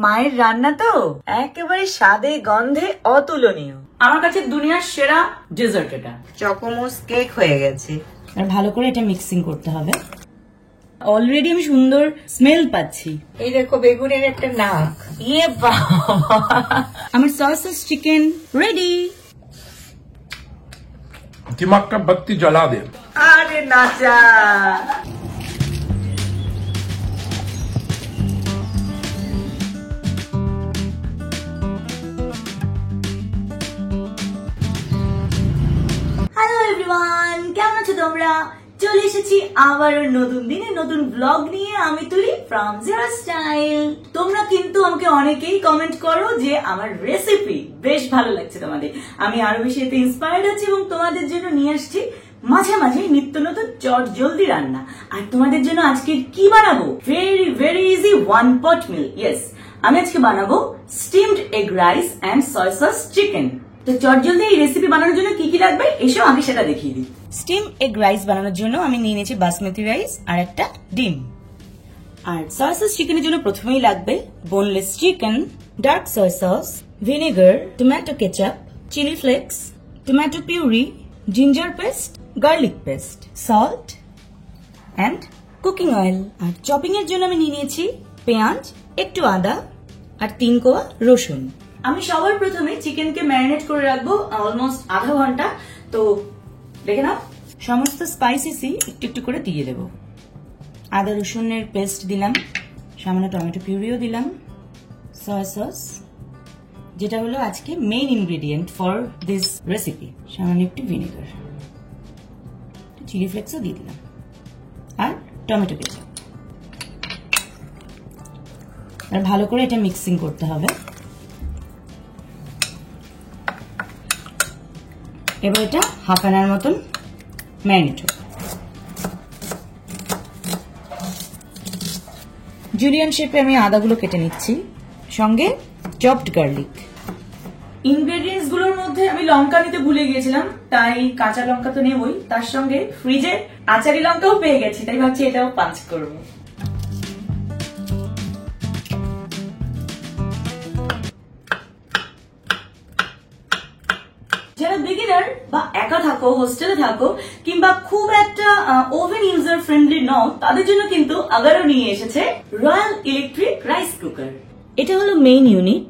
মায়ের রান্না তো একেবারে স্বাদে গন্ধে অতুলনীয়। আমার কাছে দুনিয়ার সেরা ডেজার্ট এটা। চকোমোস কেক হয়ে গেছে। আর ভালো করে এটা মিক্সিং করতে হবে। অলরেডি আমি সুন্দর স্মেল পাচ্ছি। এই দেখো বেগুনের একটা নাক। ইয়ে বাবা, আমার সসেস চিকেন রেডি। दिमाग का बत्ती जला दे। আরে নাচা। হ্যালো এভরিওয়ান, কেমন আছো তোমরা? চলে এসেছি আবারও নতুন দিনে নতুন ব্লগ নিয়ে। আমি তুলি ফ্রম জিরো স্টাইল। তোমরা কিন্তু আমাকে অনেকেই কমেন্ট করো যে আমার রেসিপি বেশ ভালো লাগছে তোমাদের, আমি আরো বেশি এতে ইন্সপায়ার্ড আছি এবং তোমাদের জন্য নিয়ে আসছি মাঝে মাঝে নিত্য নতুন চট জলদি রান্না। আর তোমাদের জন্য আজকে কি বানাবো? ভেরি ভেরি ইজি ওয়ান পট মিল। ইয়েস, আমি আজকে বানাবো স্টিমড এগ রাইস এন্ড সয় সস চিকেন। তো চটজলদি এই রেসিপি বানানোর জন্য কি কি লাগবে এসব আগে সেটা দেখিয়ে দিই। স্টিম এগ রাইস বানানোর জন্য আমি নিয়ে নিয়েছি বাসমতি রাইস আর একটা ডিম। আর সয় সস চিকেনের জন্য প্রথমেই লাগবে boneless chicken, dark soy sauce, vinegar, tomato ketchup, chilli flakes, tomato puree, ginger paste, garlic paste, salt and cooking oil. আর চপিং এর জন্য আমি নিয়ে নিয়েছি পেঁয়াজ, একটু আদা আর 3 কোয়া রসুন। আমি সবার প্রথমে চিকেনকে ম্যারিনেট করে রাখবো অলমোস্ট আধা ঘন্টা। তো দেখে নাও, সমস্ত স্পাইসেসই একটু একটু করে দিয়ে দেবো। আদা রসুনের পেস্ট দিলাম, সামান্য টমেটো পিউরিও দিলাম, সয়া সস যেটা হলো আজকে main ingredient for this recipe, সামান্য একটু ভিনেগার, চিলি ফ্লেক্সও দিয়ে দিলাম আর টমেটো কেচাপ। আর ভালো করে এটা মিক্সিং করতে হবে। এবার এটা হাফ অ্যান আওয়ার মতন ম্যারিনেট হবে। জুলিয়ান শেপে আমি আদাগুলো কেটে নিচ্ছি, সঙ্গে চপড গার্লিক। ইনগ্রেডিয়েন্টস গুলোর মধ্যে আমি লঙ্কা নিতে ভুলে গিয়েছিলাম, তাই কাঁচা লঙ্কা তো নেবই, তার সঙ্গে ফ্রিজে আচারি লঙ্কাও পেয়ে গেছি, তাই ভাবছি এটাও পাঁচ করবো। যারা বিগিনার বা একা থাকো, হোস্টেলে থাকো, কিংবা খুব একটা ওভেন ইউজার ফ্রেন্ডলি নও, তাদের জন্য কিন্তু আবারও নিয়ে এসেছে রয়্যাল ইলেকট্রিক রাইস কুকার। এটা হলো মেইন ইউনিট,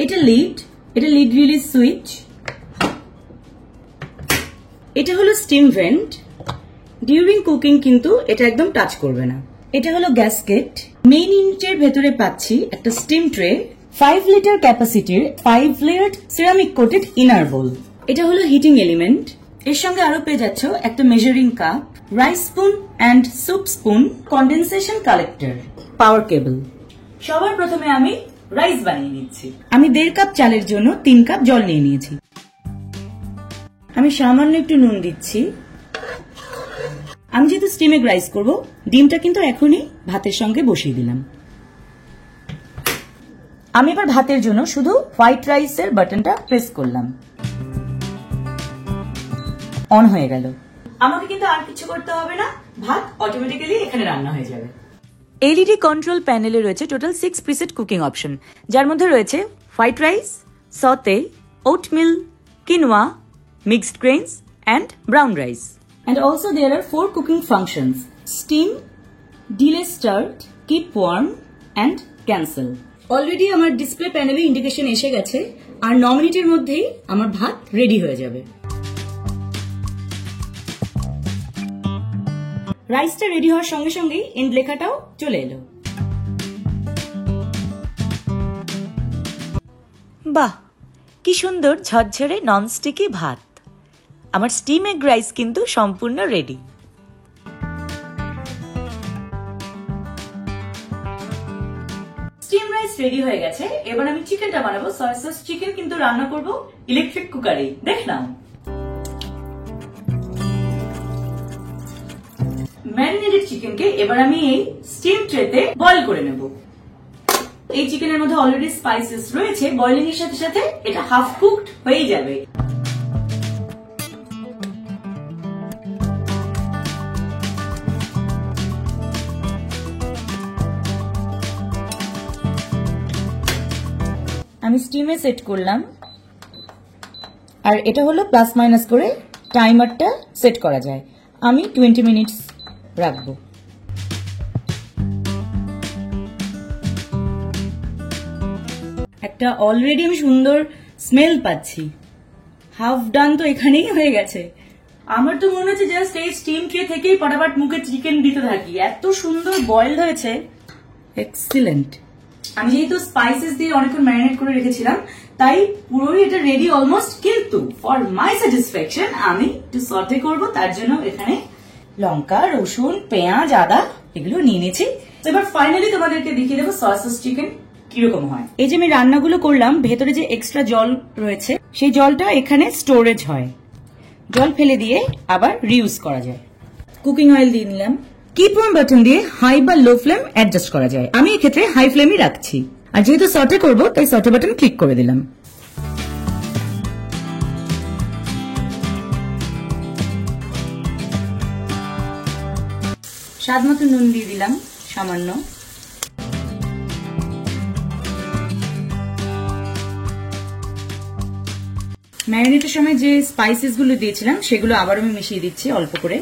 এটা লিড রিলিজ সুইচ, এটা হলো স্টিম ভেন্ট। ডিউরিং কুকিং কিন্তু এটা একদম টাচ করবে না। এটা হলো গ্যাসকেট। মেইন ইউনিটের ভেতরে পাচ্ছি একটা স্টিম ট্রে, 5 লিটার ক্যাপাসিটির 5 layered ceramic coated inner bowl. এটা হলো হিটিং এলিমেন্ট। এর সঙ্গে আরো পেয়ে যাচ্ছ একটা measuring cup, rice spoon and soup spoon, condensation collector, power cable. সবার প্রথমে আমি রাইস বানিয়ে নিচ্ছি। আমি 1.5 কাপ চালের জন্য 3 কাপ জল নিয়ে নিয়েছি। আমি সামান্য একটু নুন দিচ্ছি। আমি যেহেতু স্টিম এগ রাইস করবো, ডিমটা কিন্তু এখনই ভাতের সঙ্গে বসিয়ে দিলাম। আমি এবার ভাতের জন্য শুধু হোয়াইট রাইসের বাটনটা প্রেস করলাম, অন হয়ে গেল। আমাকে কিন্তু আর কিছু করতে হবে না, ভাত অটোমেটিক্যালি এখানে রান্না হয়ে যাবে। এলইডি কন্ট্রোল প্যানেলে রয়েছে টোটাল 6 প্রিসেট কুকিং অপশন, যার মধ্যে রয়েছে white rice, saute, oatmeal, quinoa, mixed grains and brown rice. And also there are 4 cooking functions: steam, delay start, keep warm and cancel. Already আমার ডিসপ্লে প্যানেলে indication এসে গেছে, আর 9 মিনিটের মধ্যেই আমার ভাত রেডি হয়ে যাবে। রাইসটা রেডি হওয়ার সঙ্গে সঙ্গেই এন্ড লেখাটাও চলে এলো। বাহ, কি সুন্দর ঝরঝরে ননস্টিকি ভাত। আমার স্টিম এগ রাইস কিন্তু সম্পূর্ণ রেডি। স্টিম রাইস রেডি হয়ে গেছে। এবার আমি চিকেনটা বানাবো। সয়া সস চিকেন কিন্তু রান্না করব ইলেকট্রিক কুকারে, দেখ নাও। ম্যারিনেটেড চিকেনকে এবার আমি এই স্টিম ট্রেতে বয়েল করে নেব। এই চিকেনের মধ্যে অলরেডি স্পাইসেস রয়েছে, বয়েলিং এর সাথে সাথে এটা হাফ কুকড হয়ে যাবে। আমি স্টিমে সেট করলাম, আর এটা হলো প্লাস মাইনাস করে টাইমারটা সেট করা যায়। আমি 20 মিনিটস রাখবো। একটা অলরেডি আমি সুন্দর স্মেল পাচ্ছি। হাফ ডান তো এখানেই হয়ে গেছে। আমার তো মনে হচ্ছে জাস্ট এই স্টিম ট্রে থেকেই পটাপট মুখে চিকেন দিতে থাকি, এত সুন্দর বয়েলড হয়েছে। এক্সিলেন্ট। আমি যেহেতু স্পাইসেস দিয়ে অনেকক্ষণ ম্যারিনেট করে রেখেছিলাম, তাই পুরোই এটা রেডি অলমোস্ট, কিন্তু ফর মাই স্যাটিসফ্যাকশন আমি একটু সটে করবো, তার জন্য এখানে লঙ্কা, রসুন, পেঁয়াজ, আদা এগুলো নিয়ে নিয়েছি। এবার ফাইনালি তোমাদেরকে দেখিয়ে দেবো সসেস চিকেন কিরকম হয়। এই যে আমি রান্নাগুলো করলাম, ভেতরে যে এক্সট্রা জল রয়েছে সেই জলটা এখানে স্টোরেজ হয়, জল ফেলে দিয়ে আবার রিউজ করা যায়। কুকিং অয়েল দিয়ে নিলাম। কিপ অন বাটন দিয়ে হাই বা লো ফ্লেম অ্যাডজাস্ট করা যায়। আমি এক্ষেত্রে হাই ফ্লেমই রাখছি, আর যেহেতু সটে করবো তাই সটে বাটন ক্লিক করে দিলাম। স্বাদ মতো নুন দিয়ে দিলাম সামান্য। ম্যারিনেটের সময় যে স্পাইসেস গুলো দিয়েছিলাম সেগুলো আবার আমি মিশিয়ে দিচ্ছি অল্প করে।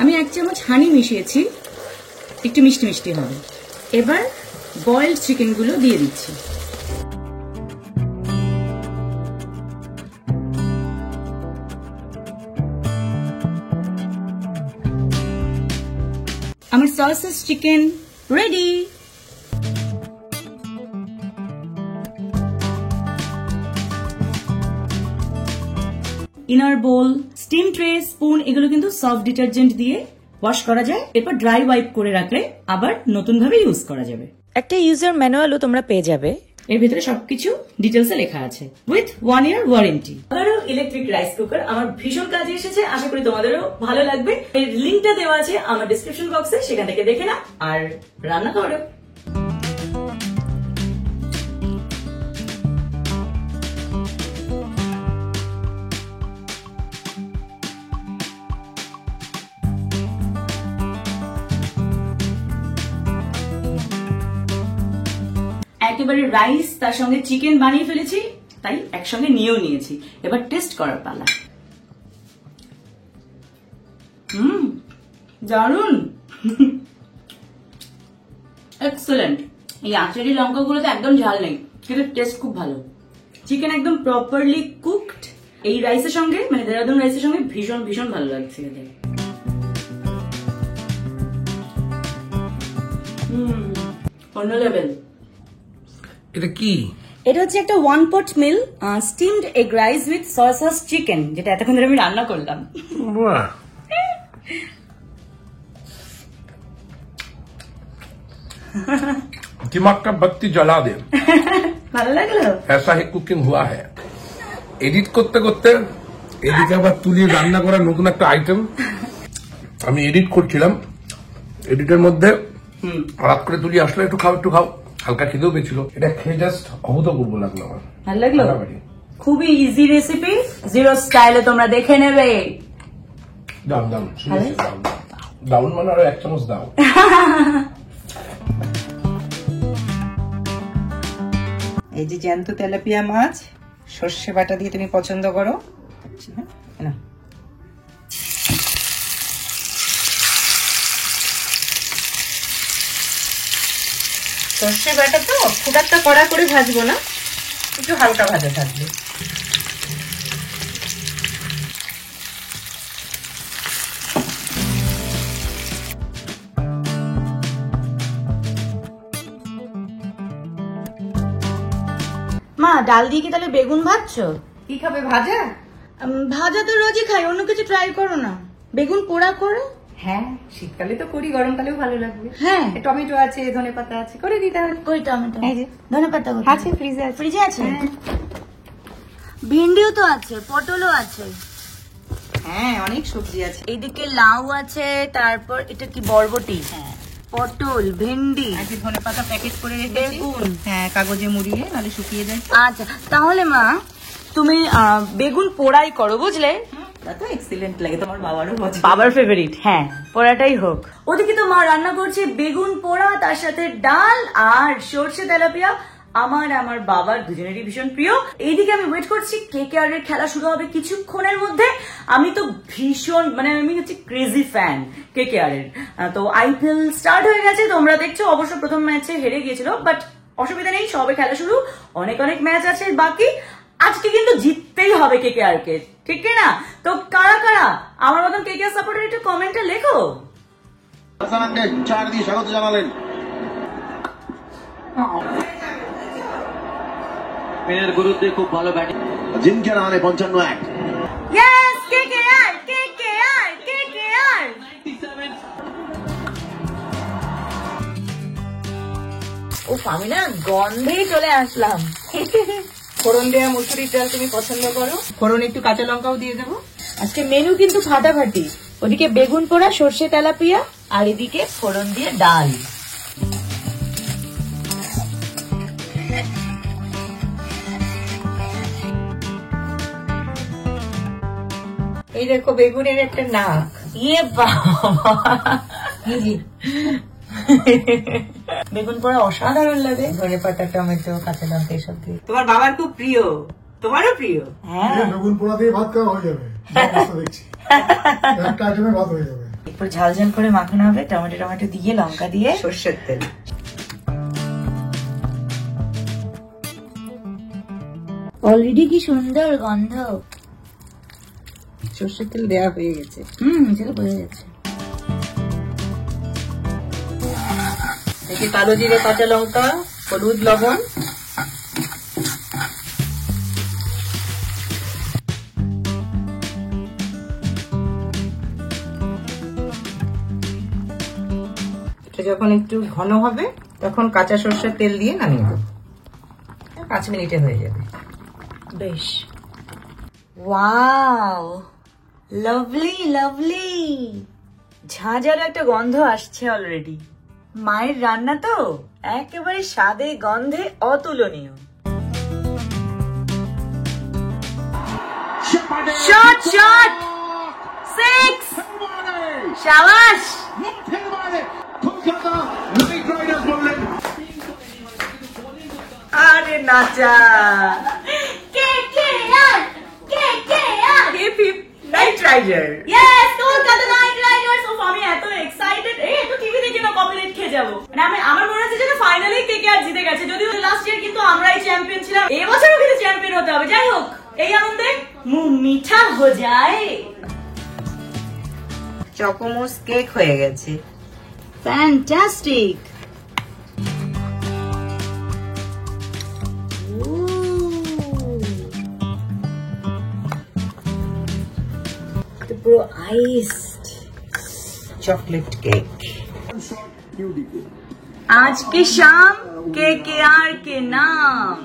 আমি 1 চামচ হানি মিশিয়েছি, একটু মিষ্টি মিষ্টি হবে। এবার বয়েলড চিকেন গুলো দিয়ে দিচ্ছি। আমার সসেস চিকেন রেডি। ইনার বোল, স্টিম ট্রে, স্পুন এগুলো কিন্তু সফট ডিটারজেন্ট দিয়ে ওয়াশ করা যায়। এরপর ড্রাই ওয়াইপ করে রাখলে আবার নতুন ভাবে ইউজ করা যাবে। একটা ইউজার ম্যানুয়ালও তোমরা পেয়ে যাবে, এর ভিতরে সবকিছু ডিটেলসে লেখা আছে, উইথ 1 year ওয়ারেন্টি। আবারও ইলেকট্রিক রাইস কুকার আমার ভীষণ কাজে এসেছে, আশা করি তোমাদেরও ভালো লাগবে। এর লিঙ্কটা দেওয়া আছে আমার ডেসক্রিপশন বক্সে, সেখান থেকে দেখে না আর রান্না করো। একেবারে রাইস তার সঙ্গে চিকেন বানিয়ে ফেলেছি, তাই একসঙ্গে নিয়েও নিয়েছি। এবার টেস্ট করার পালা। দারুন, এক্সেলেন্ট। এই আচারি লঙ্কাগুলোতে একদম ঝাল নেই, কিন্তু টেস্ট খুব ভালো। চিকেন একদম প্রপারলি কুকড। এই রাইসের সঙ্গে, মানে দেরাদুন রাইসের সঙ্গে ভীষণ ভীষণ ভালো লাগছে খেতে। অন্য লেভেল। এটা কি? এটা হচ্ছে একটা 1 pot meal steamed egg rice with soya sauce chicken, যেটা এতক্ষণ ধরে আমি রান্না করলাম। वाह, दिमाग का बत्ती जला दे। ভালো লাগলো? ऐसा ही कुकिंग हुआ है। এডিট করতে করতে এদিকে আবার তুলি রান্না করার নতুন একটা আইটেম। আমি এডিট করছিলাম, এডিটের মধ্যে হঠাৎ করে তুলি আসলো, একটু খাও একটু খাও, হালকা খিদেও পেয়েছিল। এটা খেয়ে জাস্ট অভূতপূর্ব লাগলো আমার। ভালো লাগলো? খুবই ইজি রেসিপি, জিরো স্টাইলে তোমরা দেখে নেবে। দাও দাও, দাউন মানে আরো 1 চামচ দাও। এই যে জ্যান্ত তেলাপিয়া মাছ সর্ষে বাটা দিয়ে তুমি পছন্দ করো, না? সর্ষে বাটা তো খুব একটা কড়া করে ভাজবো না, একটু হালকা ভাজা থাকবে। মা, ডাল দিয়ে কি তাহলে বেগুন ভাজছো? কি খাবে, ভাজা? ভাজা তো রোজই খাই, অন্য কিছু ট্রাই করো না। বেগুন পোড়া করো। হ্যাঁ, শীতকালে তো করি, গরমকালেও ভালো লাগবে। হ্যাঁ, টমেটো আছে, ধনেপাতা আছে, করে দিতে হবে। কই টমেটো? এই যে ধনেপাতা আছে, ফ্রিজে আছে। ফ্রিজে আছে? ভিন্ডিও তো আছে, পটলও আছে। হ্যাঁ, অনেক সবজি আছে। এইদিকে লাউ আছে, তারপর এটা কি বরবটি? হ্যাঁ, পটল, ভেন্ডি, আজকে ধনে পাতা প্যাকেট করে রেখেছি, বেগুন। হ্যাঁ কাগজে মুড়িয়ে নাহলে শুকিয়ে যায়। আচ্ছা, তাহলে মা তুমি বেগুন পোড়াই করো, বুঝলে? তা তো এক্সিলেন্ট লাগে, তোমার বাবারও পছন্দ। বাবার ফেভারিট, হ্যাঁ পোড়াটাই হোক। ওদিকে তো মা রান্না করছে বেগুন পোড়া, তার সাথে ডাল আর সর্ষে তেলাপিয়া। আমার বাবার দুজনেরই ভীষণ প্রিয়। এইদিকে আমি ওয়েট করছি কেকেআর এর খেলা শুরু হবে কিছুক্ষণের মধ্যে। আমি তো ভীষণ আমি হচ্ছে ক্রেজি ফ্যান কেকেআর এর। তো আইপিএল স্টার্ট হয়ে গেছে, তোমরা দেখছো। অবশ্য প্রথম ম্যাচে হেরে গিয়েছিল, বাট অসুবিধা নেই, সবে খেলা শুরু, অনেক অনেক ম্যাচ আছে বাকি। আজকে কিন্তু জিততেই হবে কেকেআর কে, ঠিক না? তো কারা কারা আমার মতন কেকেআর সাপোর্টার একটু কমেন্টে লেখো। হাসানকে 4 দিয়ে স্বাগত জানালেন। পেনের বিরুদ্ধে খুব ভালো ব্যাটিং। জিনকে রানে 55-1। Yes, KKR KKR KKR. উফ, আমি না গন্ধেই চলে আসলাম। ফোড়ন দেওয়া মুসুরির ডাল তুমি পছন্দ করো, ফোড়ন একটু কাঁচা লঙ্কাও দিয়ে দেবো। আজকে মেনু কিন্তু ফাটাফাটি। ওদিকে বেগুন পোড়া, সর্ষে তেলাপিয়া, আর এদিকে ফোড়ন দিয়ে ডাল। এই দেখো বেগুনের একটা নাক। ইয়ে বাবা, বেগুন পোড়া অসাধারণ লাগে। ধনে পাতা, টমেটো, কাঁচা লঙ্কা এসব দিয়ে। তোমার বাবার খুব প্রিয়, তোমারও প্রিয়। হ্যাঁ, বেগুন পোড়া দিয়ে ভাত খাওয়া হয়ে যাবে, দেখছি একটা আইটেমে ভাত হয়ে যাবে। এরপর ঝাল ঝাল করে মাখানো হবে, টমেটো টমেটো দিয়ে, লঙ্কা দিয়ে, সর্ষের তেল। অলরেডি কি সুন্দর গন্ধ। সর্ষের তেল দেওয়া হয়ে গেছে। সেটা বোঝা যাচ্ছে। এতে কালো জিরে, কাঁচা লঙ্কা, হলুদ, লবণ। এটা যখন একটু ঘন হবে তখন কাঁচা সর্ষের তেল দিয়ে নামিয়ে দেবো। 5 মিনিটে হয়ে যাবে। বেশ, ওয়াও, লাভলি লাভলি। ঝাঁঝালো একটা গন্ধ আসছে অলরেডি। মায়ের রান্না তো একেবারে স্বাদে গন্ধে অতুলনীয়। শট শট, 6, শাবাশ। কলকাতা নাইট রাইডার্স বললেন আরে নাচা KKR KKR, knight rider. Yes, Kolkata knight riders. আমি এত এক্সাইটেড। একটু টিভি দেখে না কপিরাইট খেয়ে যাবো। আমার মনে হচ্ছে যে ফাইনালি কেকেআর জিতে গেছে। যদিও লাস্ট ইয়ার কিন্তু আমরাই চ্যাম্পিয়ন ছিলাম, এবছরও কিন্তু চ্যাম্পিয়ন হতে হবে। যাই হোক, এই আনন্দে মুখ মিঠা হয়ে যায়। চকোমোস কেক হয়ে গেছে। ফ্যান্টাস্টিক। পুরো আইসড চকলেট কেক। आज की शाम केकेआर के नाम।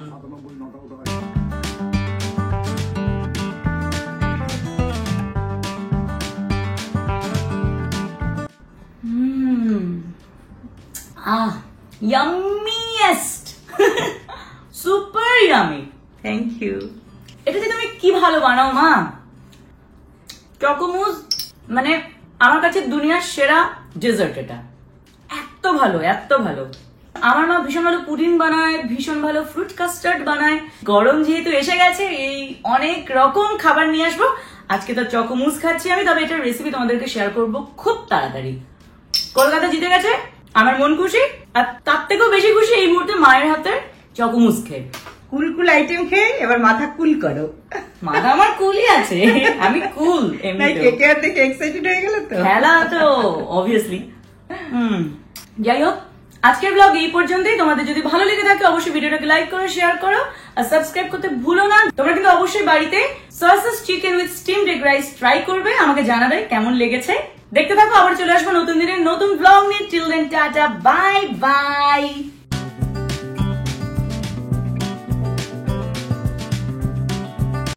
yummiest super yummy। Thank you. এটা যে তুমি কি ভালো বানাও মা। চকোমুজ আমার কাছে দুনিয়ার সেরা ডেজার্ট। এটা এত ভালো, এত ভালো। আমার মা ভীষণ ভালো পুডিং বানায়, ভীষণ ভালো ফ্রুট কাস্টার্ড বানায়। গরম যেহেতু এসে গেছে, এই অনেক রকম খাবার নিয়ে আসবো। আজকে তো চকোমুজ খাচ্ছি আমি, তবে এটার রেসিপি তোমাদেরকে শেয়ার করব খুব তাড়াতাড়ি। কলকাতা জিতে গেছে, আমার মন খুশি। আর তার থেকেও বেশি খুশি এই মুহূর্তে মায়ের হাতের চকোমুজ খেয়ে। কুল আইটেম খেয়ে এবার মাথা কুল করো। মাথা আমার কুলই আছে, আমি কুল। কেকেআর দেখে এক্সাইটেড হয়ে গেল তো। খেলা তো অবভিয়াসলি। যাই হোক, আজকের ব্লগ এই পর্যন্তই। তোমাদের যদি ভালো লেগে থাকে অবশ্যই ভিডিওটাকে লাইক করো, শেয়ার করো আর সাবস্ক্রাইব করতে ভুলো না। তোমরা কিন্তু অবশ্যই বাড়িতে sausages chicken with steamed egg rice try করবে, আমাকে জানাবে কেমন লেগেছে। দেখতে থাকো, আবার চলে আসবো নতুন দিনের নতুন ব্লগ নিয়ে। Till then tata, bye by.